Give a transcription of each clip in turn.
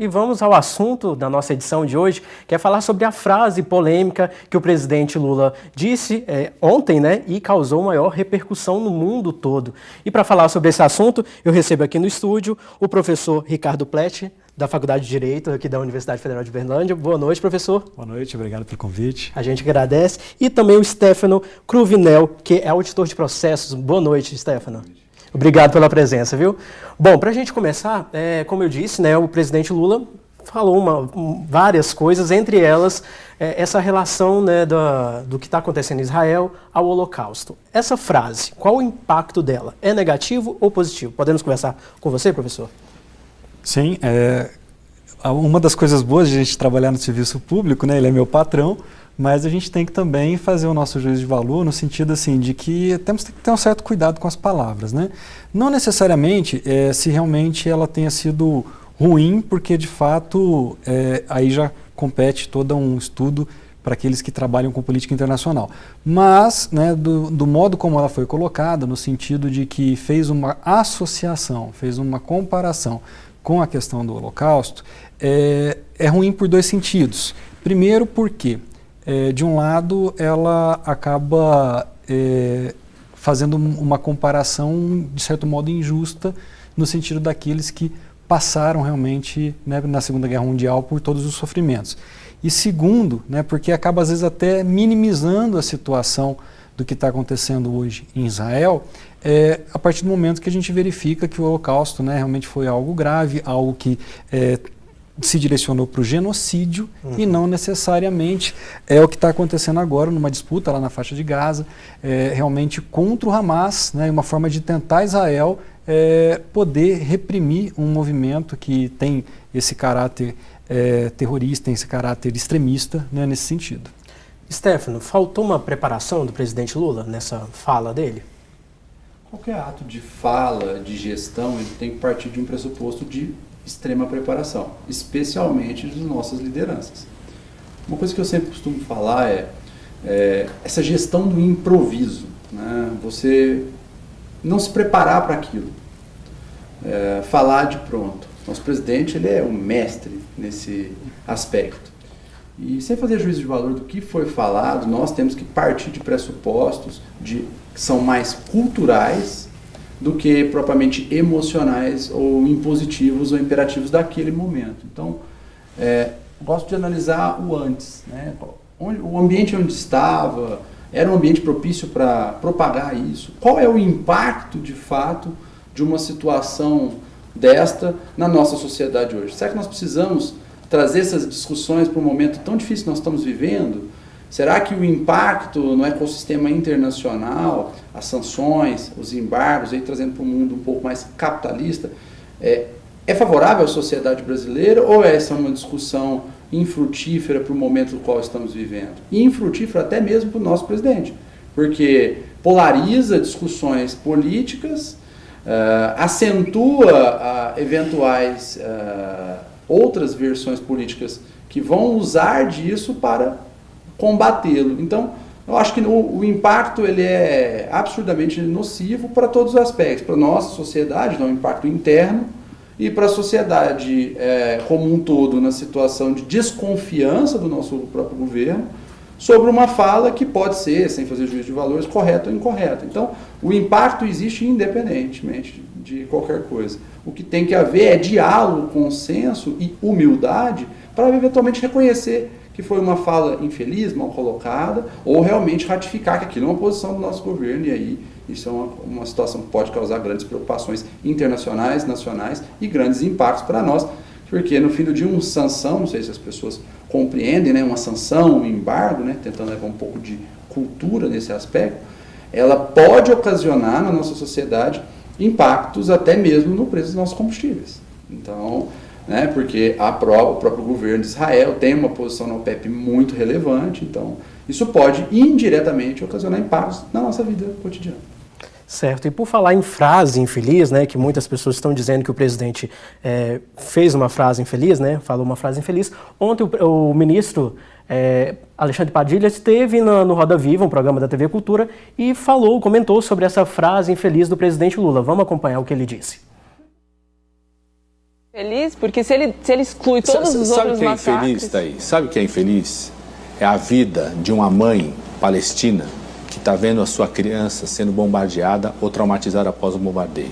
e vamos ao assunto da nossa edição de hoje, que é falar sobre a frase polêmica que o presidente Lula disse ontem, né, e causou maior repercussão no mundo todo. E para falar sobre esse assunto, eu recebo aqui no estúdio o professor Ricardo Pletti, da Faculdade de Direito aqui da Universidade Federal de Uberlândia. Boa noite, professor. Boa noite, obrigado pelo convite. A gente agradece. E também o Stefano Cruvinel, que é auditor de processos. Boa noite, Stefano. Obrigado pela presença, viu? Bom, para a gente começar, como eu disse, né, o presidente Lula falou várias coisas, entre elas essa relação, né, do que está acontecendo em Israel ao Holocausto. Essa frase, qual o impacto dela? É negativo ou positivo? Podemos conversar com você, professor? Sim, uma das coisas boas de a gente trabalhar no serviço público, né, ele é meu patrão, mas a gente tem que também fazer o nosso juízo de valor no sentido assim, de que temos que ter um certo cuidado com as palavras, né? Não necessariamente se realmente ela tenha sido ruim, porque de fato aí já compete todo um estudo para aqueles que trabalham com política internacional. Mas, né, do modo como ela foi colocada, no sentido de que fez uma associação, fez uma comparação com a questão do Holocausto, é ruim por dois sentidos. Primeiro porque, de um lado, ela acaba fazendo uma comparação, de certo modo, injusta, no sentido daqueles que passaram realmente, né, na Segunda Guerra Mundial por todos os sofrimentos. E segundo, né, porque acaba às vezes até minimizando a situação do que está acontecendo hoje em Israel, a partir do momento que a gente verifica que o Holocausto, né, realmente foi algo grave, algo que se direcionou para o genocídio e não necessariamente é o que está acontecendo agora numa disputa lá na faixa de Gaza, realmente contra o Hamas, né, uma forma de tentar Israel poder reprimir um movimento que tem esse caráter terrorista, tem esse caráter extremista, né, nesse sentido. Stefano, faltou uma preparação do presidente Lula nessa fala dele? Qualquer ato de fala, de gestão, ele tem que partir de um pressuposto de extrema preparação, especialmente das nossas lideranças. Uma coisa que eu sempre costumo falar é essa gestão do improviso, né? Você não se preparar para aquilo, falar de pronto. Nosso presidente, ele é um mestre nesse aspecto. E sem fazer juízo de valor do que foi falado, nós temos que partir de pressupostos que são mais culturais do que propriamente emocionais ou impositivos ou imperativos daquele momento. Então, gosto de analisar o antes, né? O ambiente onde estava, era um ambiente propício para propagar isso? Qual é o impacto, de fato, de uma situação desta na nossa sociedade hoje? Será que nós precisamos trazer essas discussões para um momento tão difícil que nós estamos vivendo? Será que o impacto no ecossistema internacional, as sanções, os embargos, aí trazendo para um mundo um pouco mais capitalista, é favorável à sociedade brasileira ou essa é uma discussão infrutífera para o momento no qual estamos vivendo? E infrutífera até mesmo para o nosso presidente, porque polariza discussões políticas, acentua eventuais outras versões políticas que vão usar disso para combatê-lo. Então, eu acho que o impacto ele é absurdamente nocivo para todos os aspectos, para a nossa sociedade, um impacto interno, e para a sociedade como um todo, na situação de desconfiança do nosso próprio governo, sobre uma fala que pode ser, sem fazer juízo de valores, correta ou incorreta. Então, o impacto existe independentemente de qualquer coisa. O que tem que haver é diálogo, consenso e humildade para eventualmente reconhecer que foi uma fala infeliz, mal colocada, ou realmente ratificar que aquilo é uma posição do nosso governo, e aí isso é uma situação que pode causar grandes preocupações internacionais, nacionais e grandes impactos para nós, porque no fim do dia uma sanção, não sei se as pessoas compreendem, né, uma sanção, um embargo, né, tentando levar um pouco de cultura nesse aspecto, ela pode ocasionar na nossa sociedade impactos até mesmo no preço dos nossos combustíveis. Então, né, porque o próprio governo de Israel tem uma posição na OPEP muito relevante, então isso pode indiretamente ocasionar impactos na nossa vida cotidiana. Certo, e por falar em frase infeliz, né, que muitas pessoas estão dizendo que o presidente fez uma frase infeliz, né, falou uma frase infeliz, ontem o ministro Alexandre Padilha esteve no Roda Viva, um programa da TV Cultura, e comentou sobre essa frase infeliz do presidente Lula. Vamos acompanhar o que ele disse. Feliz? Porque se ele exclui todos os outros Sabe massacres... quem é infeliz, Thaís? Sabe quem é infeliz? É a vida de uma mãe palestina que está vendo a sua criança sendo bombardeada ou traumatizada após o bombardeio.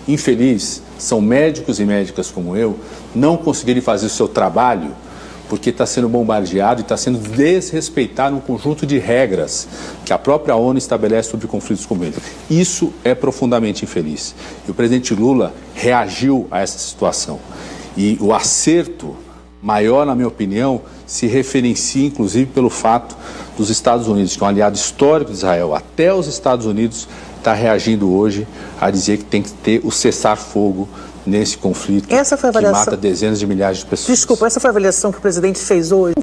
Infeliz são médicos e médicas como eu não conseguirem fazer o seu trabalho porque está sendo bombardeado e está sendo desrespeitado um conjunto de regras que a própria ONU estabelece sobre conflitos como esse. Isso é profundamente infeliz. E o presidente Lula reagiu a essa situação. E o acerto maior, na minha opinião, se referencia inclusive pelo fato dos Estados Unidos, que é um aliado histórico de Israel, até os Estados Unidos está reagindo hoje a dizer que tem que ter o cessar-fogo nesse conflito que mata dezenas de milhares de pessoas. Desculpa, essa foi a avaliação que o presidente fez hoje?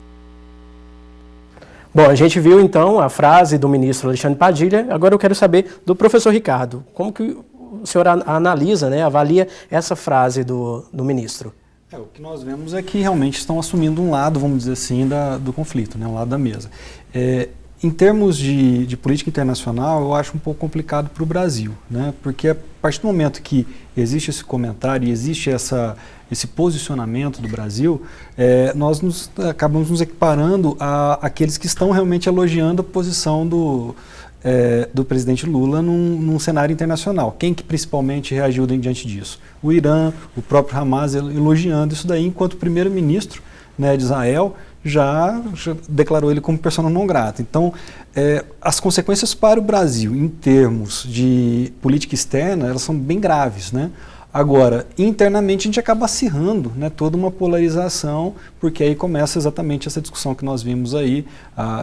Bom, a gente viu então a frase do ministro Alexandre Padilha, agora eu quero saber do professor Ricardo, como que o senhor analisa, né, avalia essa frase do ministro? O que nós vemos é que realmente estão assumindo um lado, vamos dizer assim, do conflito, né, um lado da mesa. Em termos de política internacional, eu acho um pouco complicado para o Brasil, né? Porque a partir do momento que existe esse comentário e existe esse posicionamento do Brasil, nós acabamos nos equiparando àqueles que estão realmente elogiando a posição do presidente Lula num cenário internacional. Quem que principalmente reagiu diante disso? O Irã, o próprio Hamas elogiando isso daí, enquanto o primeiro-ministro, né, de Israel já declarou ele como persona não grata. Então, as consequências para o Brasil em termos de política externa, elas são bem graves, né? Agora, internamente a gente acaba acirrando, né, toda uma polarização, porque aí começa exatamente essa discussão que nós vimos aí.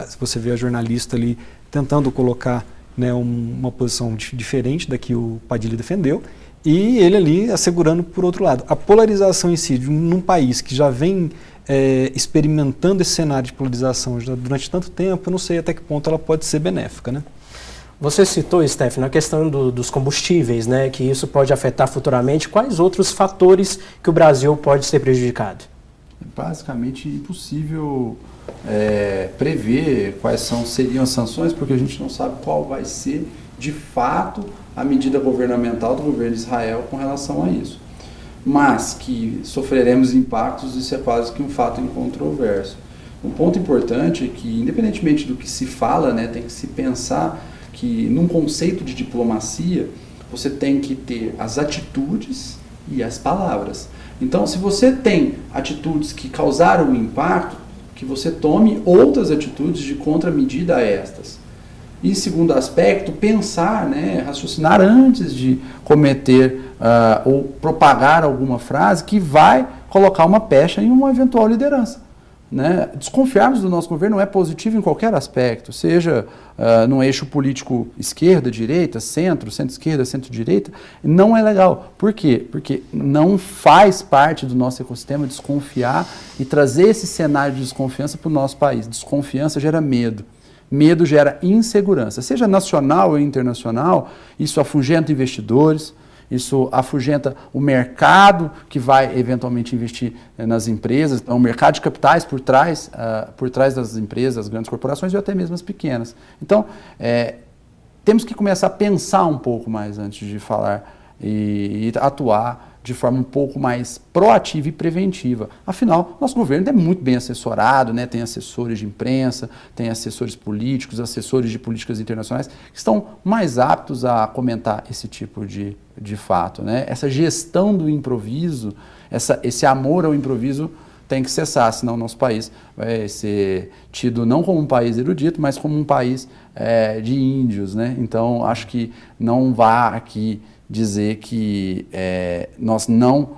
Se você vê a jornalista ali tentando colocar, né, uma posição diferente da que o Padilha defendeu, e ele ali assegurando por outro lado. A polarização em si, num país que já vem experimentando esse cenário de polarização já durante tanto tempo, eu não sei até que ponto ela pode ser benéfica, né? Você citou, Stefano, a questão dos combustíveis, né, que isso pode afetar futuramente. Quais outros fatores que o Brasil pode ser prejudicado? É basicamente impossível prever quais seriam as sanções, porque a gente não sabe qual vai ser, de fato, a medida governamental do governo de Israel com relação a isso. Mas que sofreremos impactos, isso é quase que um fato incontroverso. Um ponto importante é que, independentemente do que se fala, né, tem que se pensar que, num conceito de diplomacia, você tem que ter as atitudes e as palavras. Então, se você tem atitudes que causaram impacto, que você tome outras atitudes de contramedida a estas. E, segundo aspecto, pensar, né, raciocinar antes de cometer ou propagar alguma frase que vai colocar uma pecha em uma eventual liderança. Né? Desconfiarmos do nosso governo é positivo em qualquer aspecto, seja no eixo político esquerda, direita, centro-esquerda, centro-direita, não é legal. Por quê? Porque não faz parte do nosso ecossistema desconfiar e trazer esse cenário de desconfiança para o nosso país. Desconfiança gera medo. Medo gera insegurança, seja nacional ou internacional. Isso afugenta investidores, isso afugenta o mercado que vai eventualmente investir nas empresas, o mercado de capitais por trás das empresas, as grandes corporações e até mesmo as pequenas. Então, temos que começar a pensar um pouco mais antes de falar e atuar de forma um pouco mais proativa e preventiva. Afinal, nosso governo é muito bem assessorado, né? Tem assessores de imprensa, tem assessores políticos, assessores de políticas internacionais, que estão mais aptos a comentar esse tipo de fato. Né? Essa gestão do improviso, esse amor ao improviso tem que cessar, senão o nosso país vai ser tido não como um país erudito, mas como um país de índios. Né? Então, acho que não vá aqui dizer que nós não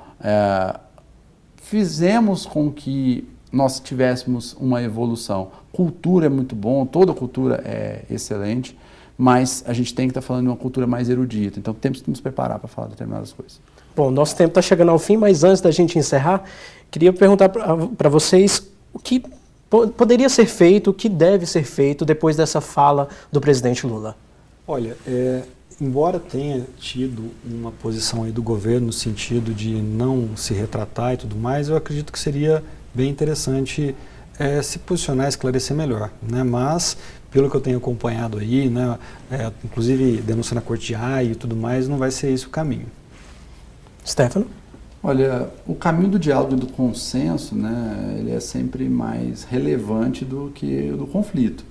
fizemos com que nós tivéssemos uma evolução. Cultura é muito bom, toda cultura é excelente, mas a gente tem que estar falando de uma cultura mais erudita, então temos que nos preparar para falar de determinadas coisas. Bom, nosso tempo está chegando ao fim, mas antes da gente encerrar, queria perguntar para vocês o que poderia ser feito, o que deve ser feito depois dessa fala do presidente Lula. Olha, embora tenha tido uma posição aí do governo no sentido de não se retratar e tudo mais, eu acredito que seria bem interessante se posicionar e esclarecer melhor, né? Mas, pelo que eu tenho acompanhado aí, né, inclusive denúncia na Corte de Haia e tudo mais, não vai ser esse o caminho. Stefano? Olha, o caminho do diálogo e do consenso, né, ele é sempre mais relevante do que o do conflito,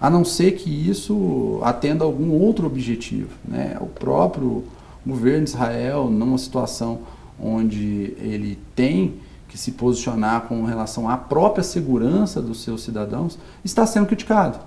a não ser que isso atenda a algum outro objetivo, né? O próprio governo de Israel, numa situação onde ele tem que se posicionar com relação à própria segurança dos seus cidadãos, está sendo criticado.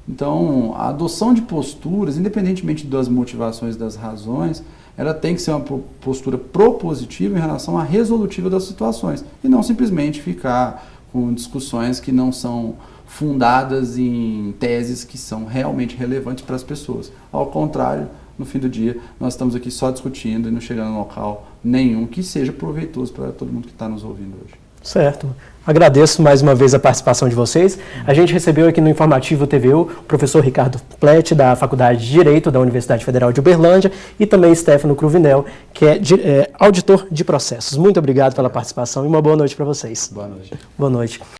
Então, a adoção de posturas, independentemente das motivações, das razões, ela tem que ser uma postura propositiva em relação à resolutiva das situações e não simplesmente ficar com discussões que não são fundadas em teses que são realmente relevantes para as pessoas. Ao contrário, no fim do dia, nós estamos aqui só discutindo e não chegando a local nenhum que seja proveitoso para todo mundo que está nos ouvindo hoje. Certo. Agradeço mais uma vez a participação de vocês. A gente recebeu aqui no Informativo TVU o professor Ricardo Pletti, da Faculdade de Direito da Universidade Federal de Uberlândia, e também Stefano Cruvinel, que é auditor de processos. Muito obrigado pela participação e uma boa noite para vocês. Boa noite. Boa noite.